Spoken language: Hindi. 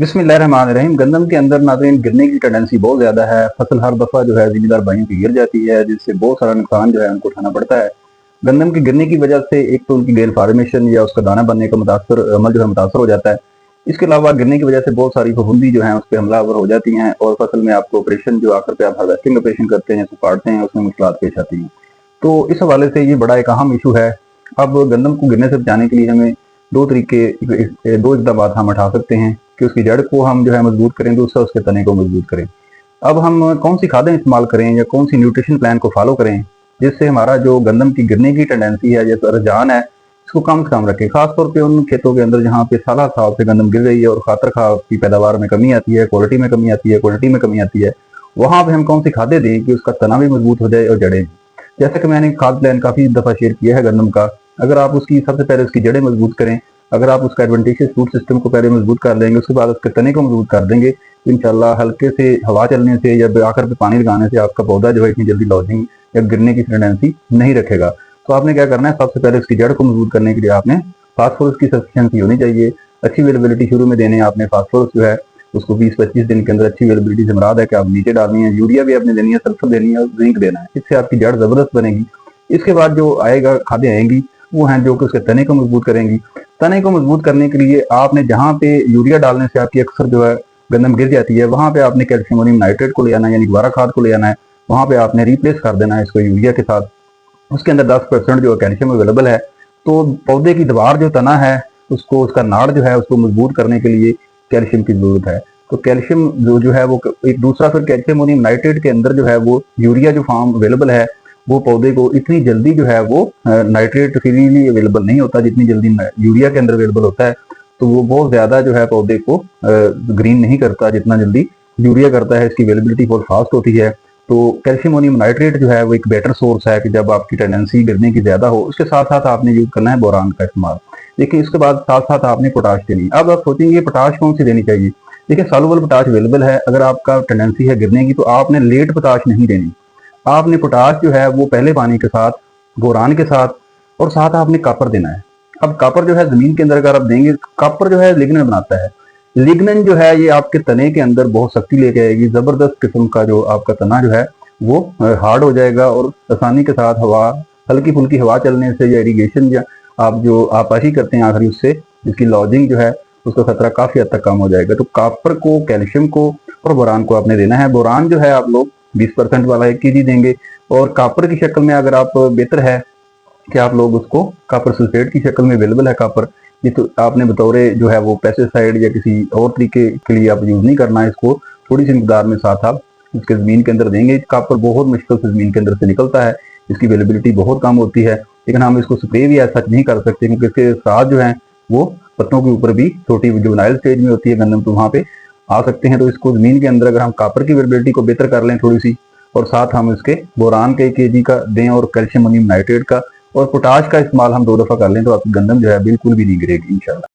बिस्मिल्लाहिर्रहमानिर्रहीम। गंदम के अंदर नाज़रीन गिरने की टेंडेंसी बहुत ज़्यादा है। फसल हर दफ़ा जो है ज़िम्मेदार भाइयों की गिर जाती है, जिससे बहुत सारा नुकसान जो है उनको उठाना पड़ता है। गंदम के गिरने की वजह से एक तो उनकी गेल फार्मेशन या उसका दाना बनने का अमल जो है मुतासर हो जाता है। इसके अलावा गिरने की वजह से बहुत सारी फफूंदी जो है उस पर हमलावर हो जाती हैं और फसल में आपको ऑपरेशन जो आकर पे आप हार्वेस्टिंग ऑपरेशन करते हैं, उसको काटते हैं, उसमें मुश्किलात पेश आती हैं। तो इस हवाले से ये बड़ा एक अहम इशू है। अब गंदम को गिरने से बचाने के लिए हमें दो इकदाम हम उठा सकते हैं कि उसकी जड़ को हम जो है मजबूत करें, दूसरा उसके तने को मजबूत करें। अब हम कौन सी खादें इस्तेमाल करें या कौन सी न्यूट्रिशन प्लान को फॉलो करें जिससे हमारा जो गंदम की गिरने की टेंडेंसी है, जैसा रुझान है, इसको कम से कम रखें। खासतौर पे उन खेतों के अंदर जहाँ पे साल साल से गंदम गिर रही है और खातर खा की पैदावार में कमी आती है, क्वालिटी में कमी आती है, क्वांटिटी में कमी आती है, वहाँ पे हम कौन सी खादें दें कि उसका तना भी मजबूत हो जाए और जड़ें। जैसा कि मैंने खाद प्लान काफी दफा शेयर किया है गंदम का। अगर आप उसकी सबसे पहले उसकी जड़ें मजबूत करें, अगर आप उसका एडवेंटिशियस रूट सिस्टम को पहले मजबूत कर लेंगे, उसके बाद उसके तने को मजबूत कर देंगे, तो इंशाल्लाह हल्के से हवा चलने से या आकर पे पानी लगाने से आपका पौधा जो है इतनी जल्दी लॉजिंग या गिरने की टेंडेंसी नहीं रखेगा। तो आपने क्या करना है, सबसे पहले उसकी जड़ को मजबूत करने के लिए आपने फास्फोरस की सफिशिएंसी होनी चाहिए। अच्छी अवेलेबिलिटी शुरू में देने आपने फास्फोरस जो है उसको 20-25 दिन के अंदर अच्छी अवेलेबिलिटी से मुराद है कि आप नीचे डालनी है। यूरिया भी आपने देनी है, सल्फर देनी है और जिंक देना है। इससे आपकी जड़ जबरदस्त बनेगी। इसके बाद जो आएगा खादें आएंगी वो हैं जो कि उसके तने को मजबूत करेंगी। तने को मजबूत करने के लिए आपने जहाँ पे यूरिया डालने से आपकी अक्सर जो है गंदम गिर जाती है, वहां पे आपने कैल्शियम अमोनियम नाइट्रेट को ले आना है, यानी दोबारा खाद को ले आना है। वहां पे आपने रिप्लेस कर देना है इसको यूरिया के साथ। उसके अंदर 10% जो कैल्शियम अवेलेबल है। तो पौधे की दीवार जो तना है उसको, उसका नाड़ जो है उसको मजबूत करने के लिए कैल्शियम की जरूरत है। तो कैल्शियम जो है वो एक दूसरा, फिर कैल्शियम अमोनियम नाइट्रेट के अंदर जो है वो यूरिया जो फॉर्म अवेलेबल है वो पौधे को इतनी जल्दी जो है वो नाइट्रेट फ्रीली अवेलेबल नहीं होता जितनी जल्दी यूरिया के अंदर अवेलेबल होता है। तो वो बहुत ज्यादा जो है पौधे को ग्रीन नहीं करता जितना जल्दी यूरिया करता है। इसकी अवेलेबिलिटी बहुत फास्ट होती है। तो कैल्शियम अमोनियम नाइट्रेट जो है वो एक बेटर सोर्स है कि जब आपकी टेंडेंसी गिरने की ज्यादा हो। उसके साथ साथ आपने यूज करना है बोरान का इस्तेमाल। देखिए इसके बाद साथ साथ आपने पोटाश देनी। अब आप सोचेंगे पोटाश कौन सी देनी चाहिए। देखिए सॉल्युबल पोटाश अवेलेबल है। अगर आपका टेंडेंसी है गिरने की तो आपने लेट पोटाश नहीं देनी। आपने पोटाश जो है वो पहले पानी के साथ, बोरान के साथ और साथ आपने कॉपर देना है। अब कॉपर जो है जमीन के अंदर अगर आप देंगे, कॉपर जो है लिग्नन बनाता है। लिग्नन जो है ये आपके तने के अंदर बहुत शक्ति लेके आएगी। जबरदस्त किस्म का जो आपका तना जो है वो हार्ड हो जाएगा और आसानी के साथ हवा, हल्की फुल्की हवा चलने से या इरिगेशन या आप जो आपाशी करते हैं आखिरी उससे जिसकी लॉजिंग जो है उसका खतरा काफी हद तक कम हो जाएगा। तो कॉपर को, कैल्शियम को और बोरान को आपने देना है। बोरान जो है आप लोग 20% वाला 1 kg देंगे और कॉपर की शक्ल में अगर आप, बेहतर है कि आप लोग उसको कॉपर सल्फेट की शक्ल में अवेलेबल है कॉपर। ये तो आपने बतौरे जो है वो पेस्टिसाइड या किसी और तरीके के लिए आप यूज नहीं करना है। इसको थोड़ी सी मिकदार में साथ आप इसके जमीन के अंदर देंगे। कॉपर बहुत मुश्किल से जमीन के अंदर से निकलता है, इसकी अवेलेबिलिटी बहुत कम होती है। लेकिन हम इसको स्प्रे भी ऐसा नहीं कर सकते क्योंकि इसके साथ जो है वो पत्तों के ऊपर भी छोटी जो नाइल स्टेज में होती है गंदम, तो वहाँ पे आ सकते हैं। तो इसको जमीन के अंदर अगर हम कॉपर की अवेलेबिलिटी को बेहतर कर लें थोड़ी सी, और साथ हम इसके बोरान के 1 kg का दें और कैल्शियम अमोनियम नाइट्रेट का और पोटाश का इस्तेमाल हम 2 दफा कर लें, तो आपकी गंदम जो है बिल्कुल भी नहीं गिरेगी इंशाल्लाह।